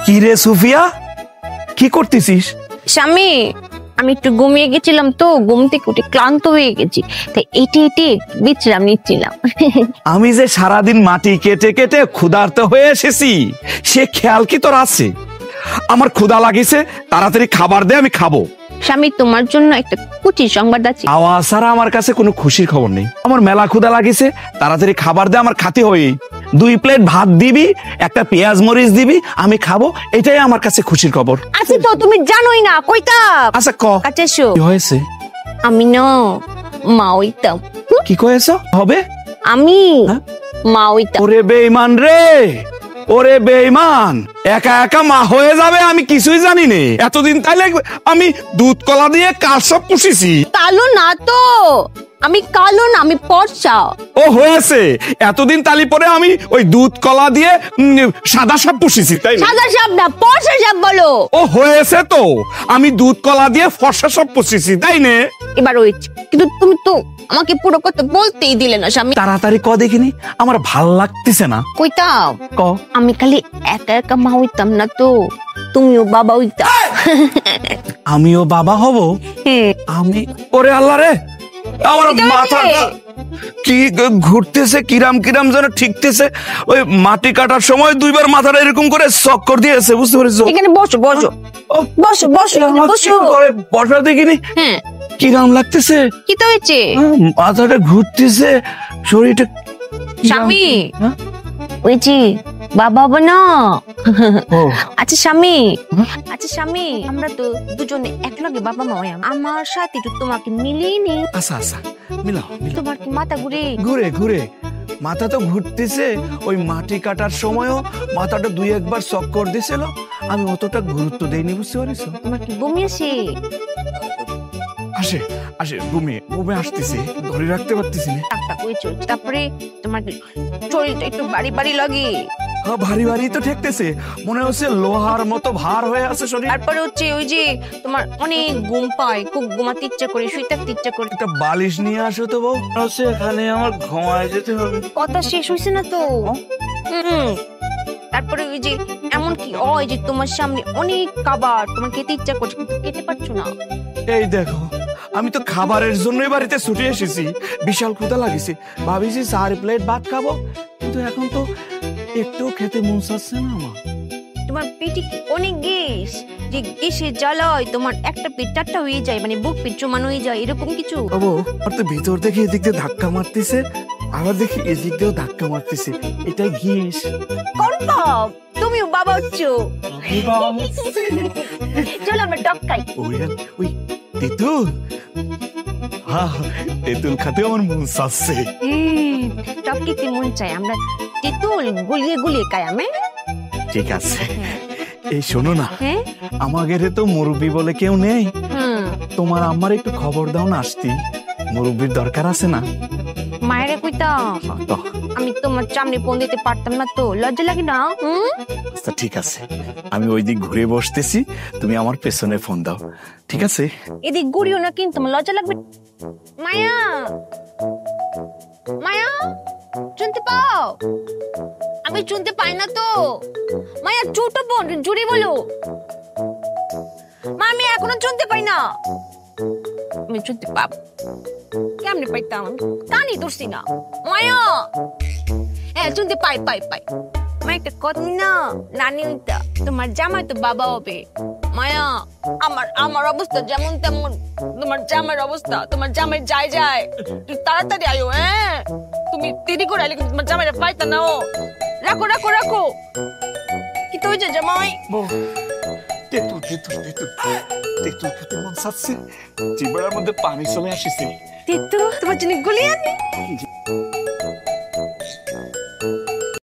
কি রে সুফিয়া, কি করতেছিস? স্বামী, আমি একটু ঘুমিয়ে গেছিলাম তো, ঘুম থেকে উঠে ক্লান্ত হয়ে গেছি, তাই এটি বিশ্রাম নিচ্ছিলাম। আমি যে সারাদিন মাটি কেটে কেটে ক্ষুধার্ত হয়ে এসেছি, সে খেয়াল কি তোর আছে? আমার ক্ষুধা লাগিছে, তাড়াতাড়ি খাবার দে, আমি খাবো। স্বামী, তোমার জন্য একটা খুশির সংবাদ আছে। আওয়াজ ছাড়া আমার কাছে কোনো খুশির খবর নেই। আমার মেলা ক্ষুধা লাগিছে, তাড়াতাড়ি খাবার দে, আমার খাতে হয়ে 2 প্লেট ভাত দিবি, একটা পেঁয়াজ মরিচ দিবি, আমি খাবো, এটাই আমার কাছে খুশির খবর। আচ্ছা তো তুমি জানোই না কইতা। আচ্ছা ক, কাছে এসো। কি হয়েছে? আমি না মা হইতাম। কি কয়েছ হবে? আমি মা হইতাম। ওরে বেঈমান রে, ওরে বেঈমান, একা একা মা হয়ে যাবে আমি কিছুই জানি নে। এতদিন তাইলে আমি দুধ কলা দিয়ে কাল সব পুষিছি। কালো না তো, আমি কালো না, আমি পর্চা। ও হয়েছে, এতদিন তালি পরে আমি ওই দুধ কলা দিয়ে সাদা সাপ পুষিছি, তাই না? সাদা সাপ না, পর্চা সাপ বলো। ও হয়েছে তো, আমি দুধ কলা দিয়ে ফর্সা সাপ পুষিছি, তাই না? এবার হয়েছে, কিন্তু তুমি তো আমাকে পুরো কথা বলতেই দিলে না স্বামী। তাড়াতাড়ি ক দেখিনি, আমার ভাল লাগতেছে না। কইতাম ক। আমি খালি একা একা মা হইতাম না তো, তুমিও বাবা হইতা। আমিও বাবা হব? আমি, ওরে আল্লাহ রে, আমার মাথাটা কি ঘুরতেছে, কিরাম কিরাম যেন ঠিকতেছে। ওই মাটি কাটার সময় 2 বার মাথাটা এরকম করে চক্কর দিয়েছে, বুঝতে পারছো? এখানে বসো বসো বসো বসো বসো। বসা দেখিনি, হ্যাঁ কিরাম লাগতেছে, কি তো হয়েছে? মাথাটা ঘুরতেছে, শরীরটা। স্বামী, ওইজি বাবা হবো না। আচ্ছা স্বামী, আচ্ছা স্বামী, আমরা তো দুজনে একলগে বাবা মা হই। আমার সাথে তো তোমাকে মিলিয়ে নি। আচ্ছা আচ্ছা, মিলাও মিলাও। তোমার কি মাথা ঘুরে? ঘুরে ঘুরে মাথা তো ঘুরতেছে। ওই মাটি কাটার সময়ও মাথাটা 2-1 বার চক্কর দিছিল, আমি অতটা গুরুত্ব দেইনি, বুঝতে পারছো? তোমার কি বমি আসে? আসে আসে, ঘুমিয়ে আসতেছে, ধরে রাখতে পারতেছি না। তারপরে তোমার কি শরীরটা একটু বাড়ি বাড়ি লাগে? হ্যাঁ, ভারী ভারী তো ঠেকতেছে, মনে হচ্ছে লোহার মতো ভার হয়ে আছে শরীর। তারপরে হচ্ছে ওই যে তোমার অনেক ঘুম পায়, খুব ঘুমাতে ইচ্ছা করে, শুইতে ইচ্ছা করে। একটা বালিশ নিয়ে আসো তো বউ, হচ্ছে এখানে আমার ঘুমায় যেতে হবে। কথা শেষ হয়েছে না তো? তারপরে ওই যে এমন কি ওই যে তোমার সামনে অনেক খাবার, তোমার খেতে ইচ্ছা করছে কিন্তু খেতে পারছো না। এই দেখো, আমি তো খাবারের জন্য বাড়িতে ছুটে এসেছি, বিশাল ক্ষুধা লাগিছে, ভাবিছি 4 প্লেট ভাত খাবো, কিন্তু এখন তো একটু খেতে মন চাচ্ছে না আমার। তোমার পেটে কি অনেক গ্যাস, যে গ্যাসের জ্বালায় তোমার একটা পেট 4টা হয়ে যায়, মানে বুক পেট জমান হয়ে যায়, এরকম কিছু? বাবু, আর তো ভিতর থেকে এদিক দিয়ে ধাক্কা মারতেছে, আবার দেখি এদিক দিয়েও ধাক্কা মারতেছে, এটাই গ্যাস। কনফার্ম তুমিও বাবা হচ্ছো? চলো আমরা টক খাই। ওই তেঁতুল, হ্যাঁ তেঁতুল খেতে আমার মন চাচ্ছে। টক খেতে মন চাই, আমরা তেঁতুল গুলিয়ে গুলিয়ে খাই। আমি ঠিক আছে, এই শোনো না, আমাদের তো মুরব্বি বলে কেউ নেই, তোমার আম্মার একটু খবর দাও না, আসতি মুরব্বির দরকার আছে না? মায়েরে কইতাম, আমি তোমার সামনে ফোন দিতে পারতাম না তো, লজ্জা লাগে না? আচ্ছা ঠিক আছে, আমি ওই দিক ঘুরে বসতেছি, তুমি আমার পেছনে ফোন দাও, ঠিক আছে? এদিক ঘুরিও না কিন্তু, আমার লজ্জা লাগবে। মায়া, মায়া, শুনতে পাও? আমি শুনতে পাই না তো। মায়া, ছোট বোন, জুড়ে বলো। মা, আমি এখনো শুনতে পাই না। আমি শুনতে পাব কেমনে পাইতাম? কানি ধরছি না। মায়া, হ্যাঁ শুনতে পাই পাই পাই। মায়া, একটা কথা না, নানি হইতা, তোমার জামাই তো বাবা হবে। মায়া, আমার অবস্থা যেমন তেমন তোমার জামাইয়ের অবস্থা, তোমার জামাই যায় যায়, তুই তাড়াতাড়ি আয়ো। হ্যাঁ, তুমি দেরি করে আইলে কিন্তু তোমার জামাইরা পাইতা না। ও রাখো রাখো রাখো। কি তো হয়েছে জামাই? তেঁতুল তেঁতুল তেঁতুল তেঁতুল খেতে মন চাচ্ছে, জিহ্বার মধ্যে পানি চলে আসছে। তেঁতুল তোমার জন্য গুলিয়ে আনি।